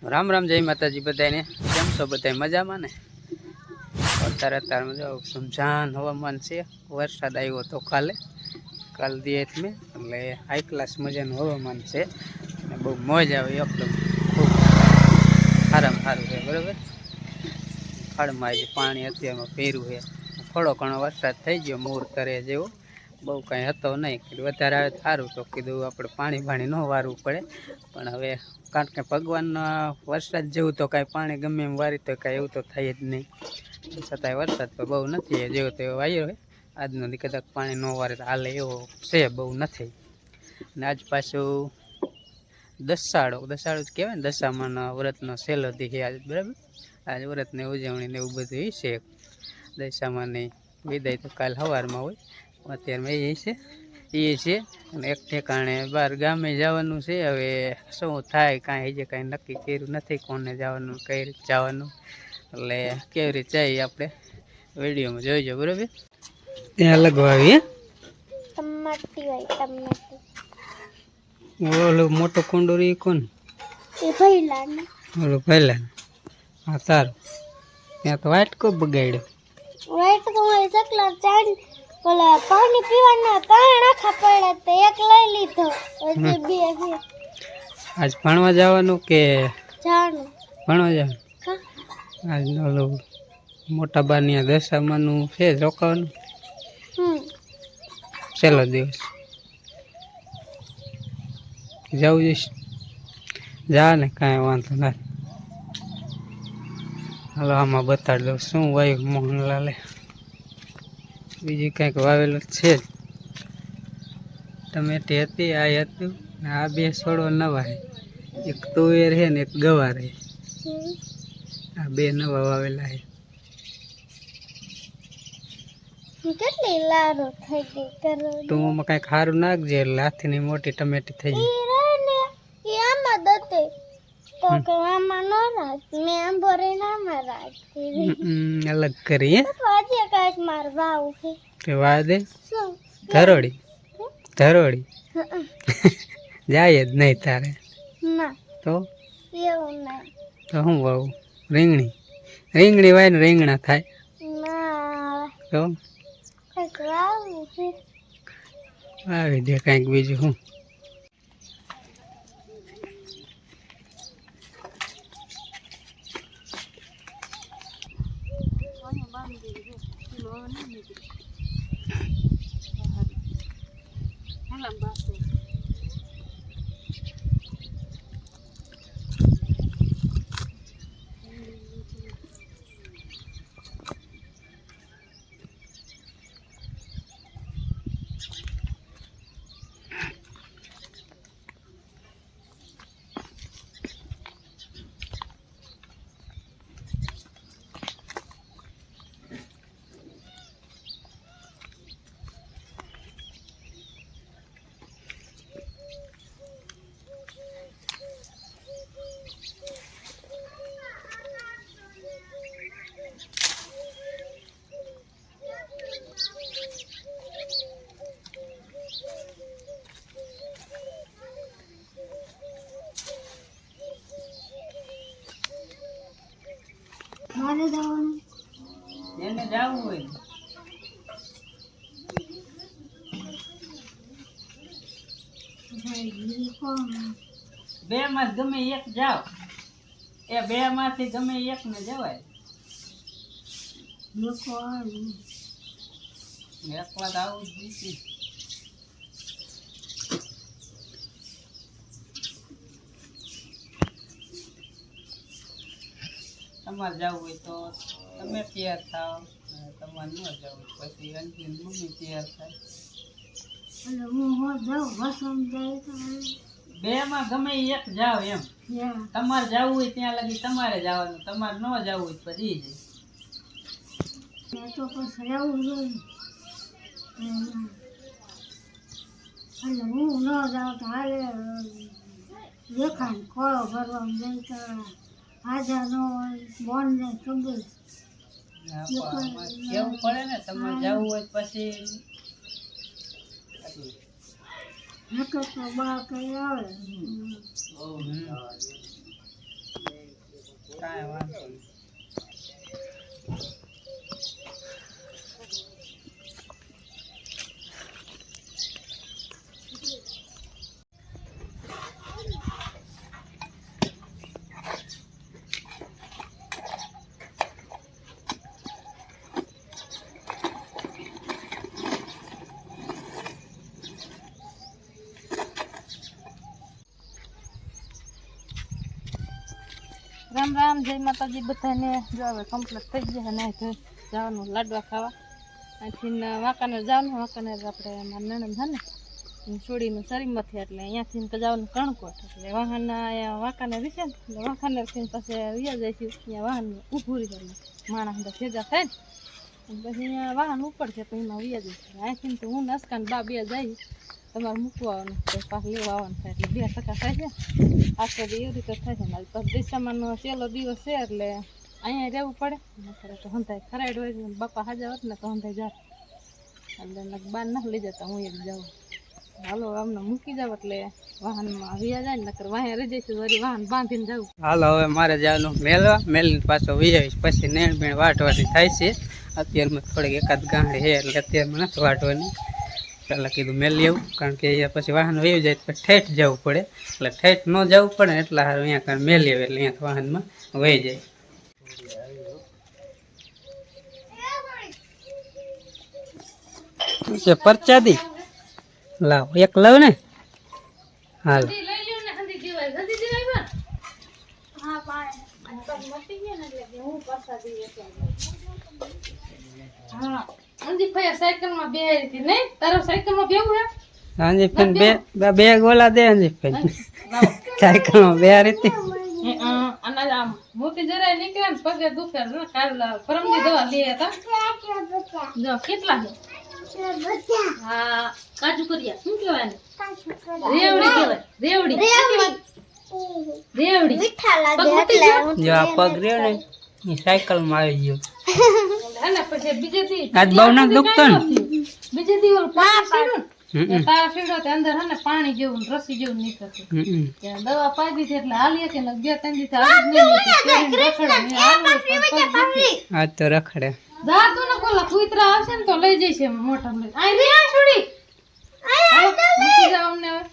રામ રામ જય માતાજી બધાને કેમ છો બધા મજામાં ને અત્યારે જો સુમસાન હવામાન છે વરસાદ આવ્યો તો કાલ દિવસ મેં એટલે હાઈ ક્લાસ મજાનું હવામાન છે અને બહુ મોજ આવે એકદમ ખૂબ સારામાં સારું છે બરાબર ખાડમાં આજે પાણી અત્યારમાં પહેર્યું છે થોડો ઘણો વરસાદ થઈ ગયો મૂર કરે જેવો બહુ કાંઈ હતો નહીં કીધું વધારે આવે સારું તો કીધું આપણે પાણી ન વારવું પડે પણ હવે કારણ કે ભગવાનના વરસાદ જેવું તો કાંઈ પાણી ગમે એમ વારી તો કાંઈ એવું તો થાય જ નહીં છતાંય વરસાદ તો બહુ નથી જેવો તેવો વાયો હોય આજનો કદાચ પાણી ન વારે તો હાલે એવો છે બહુ નથી અને આજ પાછું દસાડો જ કહેવાય ને દશામાના વ્રતનો છેલ્લો દી છે આજ બરાબર આજ વ્રતની ઉજવણી ને એવું બધું છે દશામાની વિદાય તો કાલ સવારમાં હોય અત્યારમાં એ છે અને એક ઠેકાણે બહાર ગામે જવાનું છે હવે શું થાય કાંઈ હજી કાંઈ નક્કી કર્યું નથી કોને જવાનું કઈ રીતે જવાનું એટલે કેવી રીતે જઈએ આપણે વિડીયોમાં જોઈજો બરાબર ત્યાં લગવાવી ઓલો મોટો કુંડોરી કોણ ઓલો પહેલા હા સારું ત્યાં તો વાટકો બગાડ્યો પાણી પીવાના ત્રણ આખા પડ્યા તો એક લઈ લીધો આજ ભણવા જવાનું કે જાણું ભણવા જવાનું આજ ઓલું મોટા બાની દશામાનું છે રોકાવાનું છેલ્લો દિવસ જવું જઈશ જા ને કાંઈ વાંધો ના હાલો આમાં બતાડી દઉં શું વાયું મોહનલાલે બીજી કંઈક વાવેલું છે જ ટમેટી હતી આ હતું ને આ બે છોડો નવા છે એક તુવેર છે ને એક ગવાર છે આ બે નવા વાવેલા છે કેટલી લારો થઈ ગઈ કરો ટૂંકમાં કંઈક સારું નાખજે એટલે હાથની મોટી ટમેટી થઈ ઈ આમાં દતે તો કે આમાં નો રાખ મે આમ ભરીને આમાં રાખી અલગ કરી હે આજે કાંઈક માર વાવ છે કે વાવ દે શું ધરોડી જાય જ નહીં તારે ના તો એવું નહીં તો શું વાવું રીંગણી વાય ને રીંગણા થાય ના તો કાંઈક વાવું છે આવી દે કાંઈક બીજું શું મારે જવાનું એને જવું હોય બે માં ગમે એક જાવ એ બે માંથી ગમે એક ને જવાય એક વાત આવું જ દીધી તમારે જવું હોય તો તમે તૈયાર થાવ તમારે ન જવું પછી અંતિમ મમ્મી તૈયાર થાય બે માં ગમે એક જાવ એમ તમારે જવું હોય ત્યાં લગી તમારે જવાનું તમારે ન જવું હોય પછી તો પછી રહેવું જોઈએ એટલે હું ન જાઉં તો હાલે દેખાય ખોળો ભરવામાં જઈ તો હાજર ન હોય બોન ને ખબર કેવું પડે ને તમારે જવું હોય પછી નકર તો બા કઈ આવે કાંઈ વાંધો નહીં. રામ રામ, જય માતાજી બધાને. જો હવે કમ્પ્લીટ થઈ ગયા ને તો જવાનું લાડવા ખાવા. અહીંથી વાંકાનેર જવાનું. વાંકાનેર આપણે મારા નણંદ છે ને એની છોડીનું શરીરમાંથી, એટલે અહીંયાથી જવાનું કણકોટ. એટલે વાહન અહીંયા વાંકાનેર છે ને, એટલે વાંકાનેરથી પાસે વ્યા જઈશું. અહીંયા વાહન ઊભું રહી જાય, માણસ બધા ભેગા થાય ને પછી અહીંયા વાહન ઉપર છે તો એમાં વ્યા જઈશું. અહીંથી તો હું નસકાન બા બે જઈ તમારે મૂકવા આવવાનું તો પાછું લેવા આવવાનું થાય, એટલે 2 ટકા થાય છે. આખો દી એવી રીતે થાય છે ને. તો દિશામાંનો છેલ્લો દિવસ છે એટલે અહીંયા રહેવું પડે. નકર તો હંધાય ખરાડ હોય ને બાપા હાજર હોત ને તો હંધાય જાત, એટલે બાર ના લઈ જતા હું એક જાઉં. હાલો અમને મૂકી જાવ એટલે વાહનમાં વ્યા જાય ને, નકર વાહે રહી જઈશું વળી વાહન બાંધીને જવું. હાલો હવે મારે જવાનું મેલવા. મેલીને પાછો વી આવીશ. પછી નેણ બેણ વાટવાની થાય છે. અત્યારમાં થોડીક એકાદ ગાંઠ છે એટલે અત્યારમાં નથી વાટવાની. પહેલાં કીધું મેલી આવું, કારણ કે અહીંયા પછી વાહન વહી જાય તો ઠેઠ જવું પડે. એટલે ઠેઠ ન જવું પડે ને એટલા સારું અહીંયા કારણ મેલી આવે એટલે અહીંયા વાહનમાં વહી જાય. છે પરચાદી લાવ એક લવ ને. હાલ સાયકલમાં બેહારી હતી નહીં? તારો સાયકલમાં બેવું હે? હાજી ફેન બે ગોલા દે. હાજી ફેન સાયકલમાં બેહારી હતી. આમ મોતી જરાય નીકળે ને પગે દુખે ને. કાલ પરમની દવા લે હતા. જો કેટલા છે? હા, કાજુ કરિયા. શું કહેવાય ને? રેવડી કહેવાય. રેવડી રેવડી જો આ પગ રહ્યો ને એ સાયકલમાં આવી ગયો. અને પછી બીજેથી આજ બહુ ના દુખતો ને. બીજેથી ઓલું પાણી સીડ્યું ને, તારા સીડો તે અંદર હે ને પાણી જેવું ને રસી જેવું નીકળતું. ત્યાં દવા પાઈ દીધી એટલે હાલીએ કે 2-3 દી આવી જ નહીં. આજ તો રખડે. જા તું ને બોલા કુતરા આવશે ને તો લઈ જઈશે મોટા લઈ. આ રે આ છોડી મૂકી જાવ અમને હવે.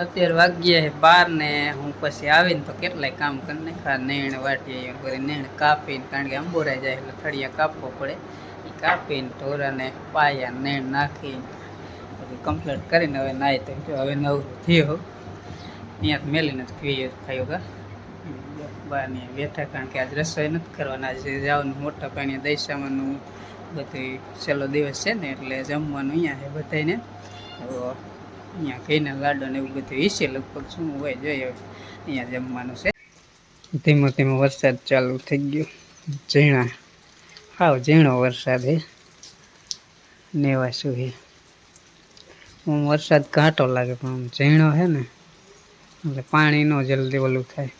અત્યારે વાગ્યા છે 12 ને હું પછી આવીને તો કેટલાય કામ કરી નાખ્યા. નેણ વાટીએ કરી નેણ કાપીને, કારણ કે અંબોરાઈ જાય એટલે થળિયા કાપવો પડે. એ કાપીને ઢોરાને પાયા નેણ નાખીને પછી કમ્પ્લીટ કરીને હવે નાહી તો હવે નવું થયો. અહીંયા મેલીને જ ખાયો કા બારની બેઠા, કારણ કે આજ રસોઈ નથી કરવાના. આજે જવાનું મોટા પાણી દઈસામાંનું બધું છેલ્લો દિવસ છે ને એટલે જમવાનું અહીંયા છે બધાને. અહીંયા ઘીના લાડો ને એવું બધું ઈસે લગભગ શું હોય જોઈએ. અહીંયા જમવાનું છે. ધીમો ધીમો વરસાદ ચાલુ થઈ ગયો. ઝીણા હાવ ઝીણો વરસાદ હે. નેવા શું હે હું વરસાદ ઘાટો લાગે પણ આમ ઝીણો હે ને એટલે પાણી ન જલ્દી ઓલું થાય.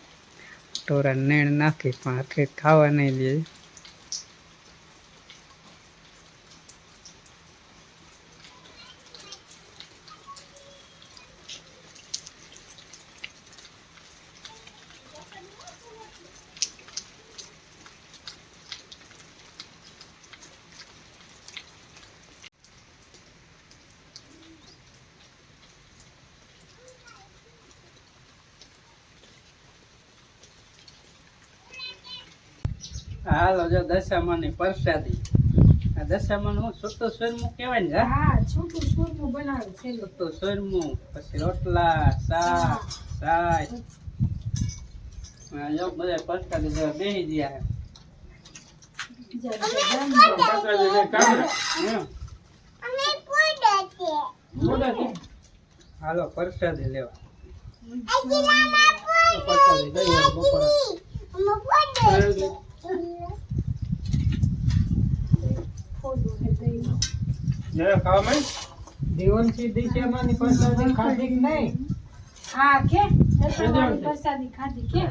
ટોરા નેણ નાખી પણ આટલી ખાવા નહીં દે. હાલો જો દશામાની પ્રસાદી. આ દશામાનું હું છૂટું સુરમું કહેવાય ને. હા, છૂટું સુરમું બનાવે છે. છૂટું સુરમું, પછી રોટલા, શાક, છાશ, બધા પસ્તા બેસી ગયા હાલો પ્રસાદી લેવા પ્રસાદી લઈ આવો બપોરે જરા ખાવા માં દેવનસી દિશામાંની પ્રસાદી ખાધી કે નહીં હા કે પ્રસાદી ખાધી કે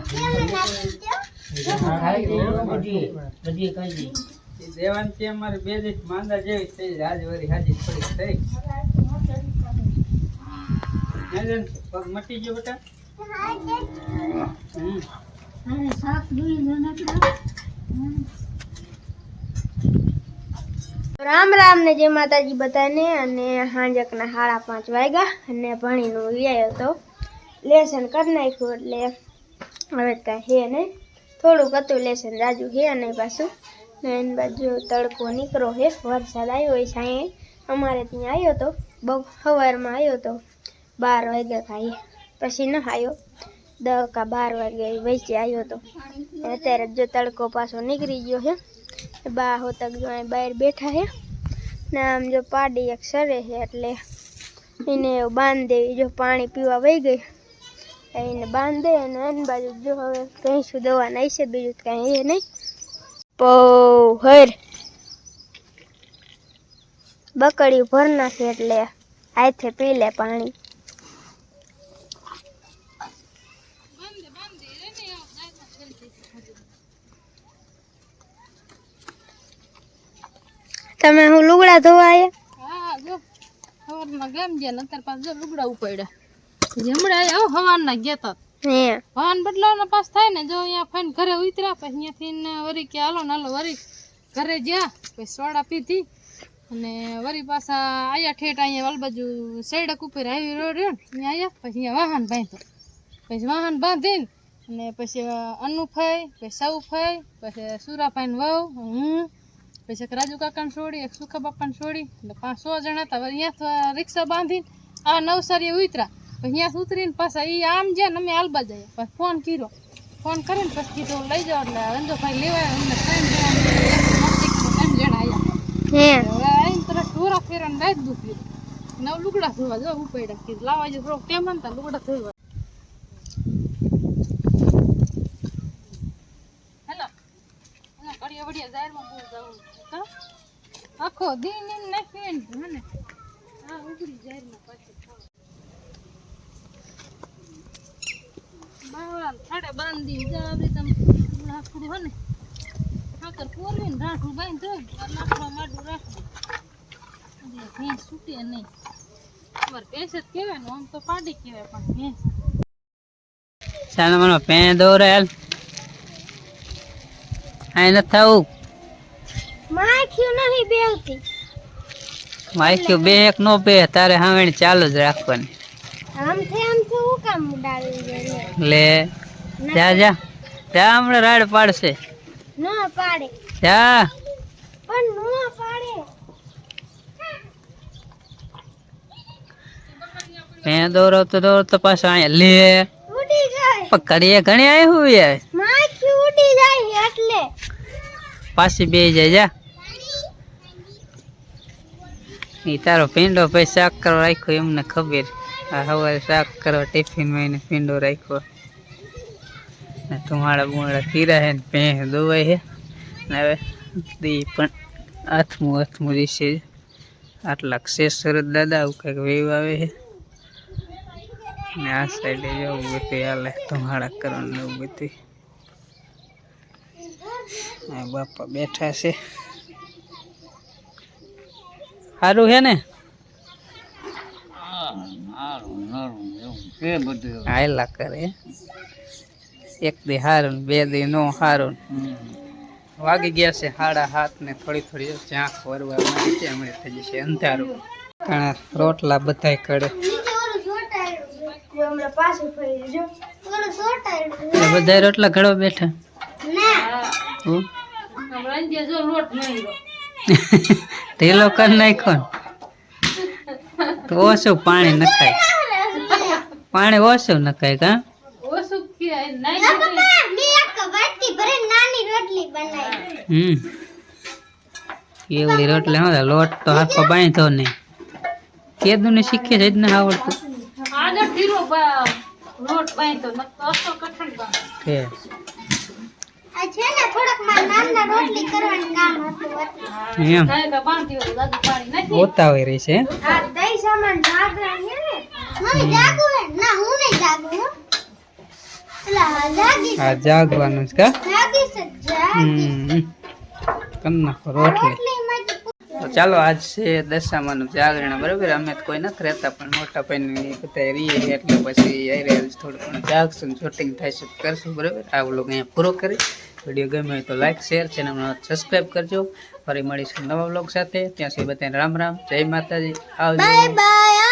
દેવાંશી અમારે બે દિવસ માંદા જેવી થઈ રાજવરી હાજી થોડીક થઈ પગ મટી ગયો બેટા અને શાક દૂઈ નકડા રામ રામ ને જય માતાજી બધાને અને હાંજકના 5:30 વાગ્યા અને ભણીનો વ્યાયો તો લેસન કરી નાખ્યું એટલે હવે કાંઈ હે નહીં થોડુંક હતું લેસન રાજુ હે નહીં પાછું ને એની બાજુ તડકો નીકળો હે વરસાદ આવ્યો હોય સાંઈ અમારે ત્યાં આવ્યો તો બહુ સવારમાં આવ્યો તો 12 વાગ્યા ખાઈએ પછી ન આવ્યો 10 કે 12 વાગે વચ્ચે આવ્યો તો અત્યારે જો તડકો પાછો નીકળી ગયો છે બા હોતક જો અહીં બહાર બેઠા છે ને આમ જો પાડી એક સરે છે એટલે એને બાંધ દેવી જો પાણી પીવા વહી ગઈ એને બાંધ દે અને એની બાજુ જો હવે કંઈ શું દવા નહીં છે બીજું કાંઈ એ નહીં હર બકડી ભર નાખે એટલે હાથે પી લે પાણી તમે હું લુગડા ધોવા આવ્યા હા જો સવારમાં ગામ ગયા ને અત્યારે પાછા જો લુગડા ઉપાડ્યા હમણાં આવો હવારના ગયા તા હે હવાન બદલાવનો પાસ થાય ને જો અહીંયા ફાઈન ઘરે ઉતર્યા પછી અહીંયાથી વરી કે હાલો ને હાલો વરી ઘરે ગયા પછી સોડા પીધી અને વરી પાછા આયા ઠેઠ અહીંયા વાલ બાજુ સડક ઉપર આવી રહ્યો ને અહીંયા પછી અહીંયા વાહન બાંધ્યો પછી વાહન બાંધીને અને પછી અનુફાઈ પછી સૌફાઈ પછી સુરાફાઈને વહુ હું પછી એક રાજુ કાકાને છોડી એક સુખા બાપાને છોડી એટલે 5-6 જણા હતા અહીંયા રિક્ષા બાંધીને આ નવસારી ઉતરા પછી અહીંયા ઉતરીને પાછા એ આમ જ્યાં અમે હાલબા જઈએ પછી ફોન કરીને પછી કીધું લઈ જાઓ એટલે રંજોભાઈ લેવાય અમને 3 જણા આવ્યા હે હવે આઈને તરફ ઢોરા ફેરાને રાત દુખ્યું નવ લુગડા ધોવા જો ઉપાડ્યા કીધું લાવવા જો થોડોક ટેમ હતા લુગડા ધોવા હેલો ઘડિયા વડિયા જાહેરમાં બહુ જવું આખો દિન એમ નાખી ને હા ઉગડી જાહેરમાં પાછી બાવળા થાડે બાંધી જાવી તમે લાકડું હે ને હાકર પોરવીને રાઠું બાંધી લાકડા માડું રાખવું એટલે ભેંસ છૂટે નહીં તમારે ભેંસ જ કહેવાય ને આમ તો પાડી કહેવાય પણ ભેંસ સાનો મનો પેન દોરેલ આઈ ન થાવું માખ્યું નહીં બેવતી માઈક્યું બે એક નો બે તારે હાવેણ ચાલુ જ રાખવાની આમ હું કામ ઉડાવી ગયો લે જા જા જા હમણાં રાડ પાડશે ના પાડે જા પણ નો પાડે પેન દોરવતો પાછો અહીંયા લે ઉડી જાય પણ કરીએ ઘણી આવી હું યાર માખ્યું ઉડી જાય એટલે પાછી બે જાય જા એ તારો પીંડો પછી શાક કરવા રાખ્યો એમને ખબર આ સવારે શાક કરવા ટિફિનમાં એને પીંડો રાખ્યો ને ધુમાડા બુમાડા કીરા હે ને ભેંસ દોવાય હે ને હવે દી પણ હાથમું રીશે આટલા શેષ શરત દાદા આવું કંઈક વેવ આવે છે ને આ સાઈડે જવું બધું હાલે ધુમાડા કરવાનું એવું બધું બાપા બેઠા છે સારું હે ને હાયલા કરે એક દી હારું બે દી નો હારું વાગી ગયા છે 7:30 ને થોડી ઝાંખ વરવા માંડી છે હમણાં થઈ જશે અંધારું ઘણા રોટલા બધાય કડે હમણાં પાછું ફરી જો ઓલો સોટાડ્યું બધા રોટલા ઘડવા બેઠા હું રંજે જો લોટ નહીં ઢીલો કરી નાખો ને તો ઓછું પાણી નખાય પાણી ઓછું નખાય કા ઓછું કે નાઈ એવડી રોટલી હા લોટ તો હાથમાં બાંધો નહીં કેદું ને શીખે જ ને આવડતું આજે ઢીલો લોટ બાંધતો ન તો અસલ કઠણ બાંધો કે એમ થાય તો બાંધ્યો દાદુ પાણી નથી ગોતાવી રહી છે આ જાગવાનું છે કા કરી નાખો રોટલી તો ચાલો આજ છે દશામાનું જાગરણ બરાબર અમે તો કોઈ નથી રહેતા પણ મોટા ભાઈ બધા રહીએ એટલે પછી થોડું ઘણું જાગશું શૂટિંગ થાય છે કરશું બરાબર આ વ્લોગ અહીંયા પૂરો કરી વિડીયો ગમે હોય તો લાઈક શેર ચેનલને સબસ્ક્રાઈબ કરજો ફરી મળીશું નવા વ્લોગ સાથે ત્યાં સુધી બધાને રામ રામ જય માતાજી આવજો.